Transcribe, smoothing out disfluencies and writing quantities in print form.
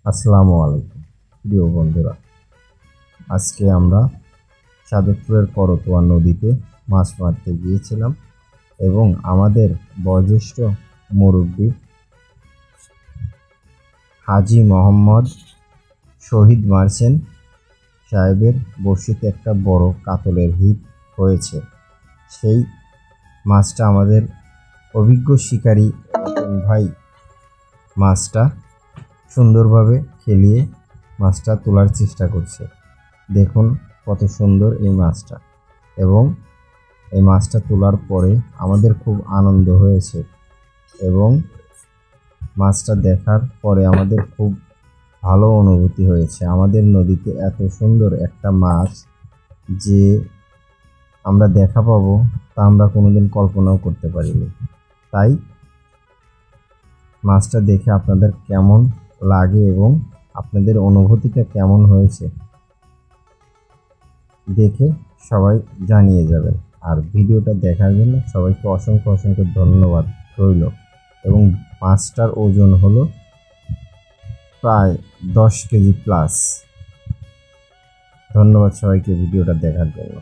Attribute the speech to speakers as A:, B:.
A: আসসালামু আলাইকুম প্রিয় বন্ধুরা, আজকে আমরা সাদতপুরের করতোয়া নদীতে মাছ মারতে গিয়েছিলাম এবং আমাদের বয়োজ্যেষ্ঠ মুরব্বী হাজী মোহাম্মদ শহীদ মার্চেন্ট সাহেবের বড়শিতে একটা বড় কাতলের হিট হয়েছে। সেই মাছটা আমাদের অভিজ্ঞ শিকারী ভাই মাছটা সুন্দরভাবে খেলিয়ে মাছটা তোলার চেষ্টা করছে। দেখুন কত সুন্দর এই মাছটা, এবং এই মাছটা তোলার পরে আমাদের খুব আনন্দ হয়েছে এবং মাছটা দেখার পরে আমাদের খুব ভালো অনুভূতি হয়েছে। আমাদের নদীতে এত সুন্দর একটা মাছ যে আমরা দেখা পাবো তা আমরা কোনোদিন কল্পনাও করতে পারিনি। তাই মাছটা দেখে আপনাদের কেমন লাগে এবং আপনাদের অনুভূতিটা কেমন হয়েছে দেখে সবাই জানিয়ে যাবেন। আর ভিডিওটা দেখার জন্য সবাইকে অসংখ্য অসংখ্য ধন্যবাদ রইল। এবং মাছটার ওজন হলো প্রায় 10 কেজি প্লাস। ধন্যবাদ সবাইকে ভিডিওটা দেখার জন্য।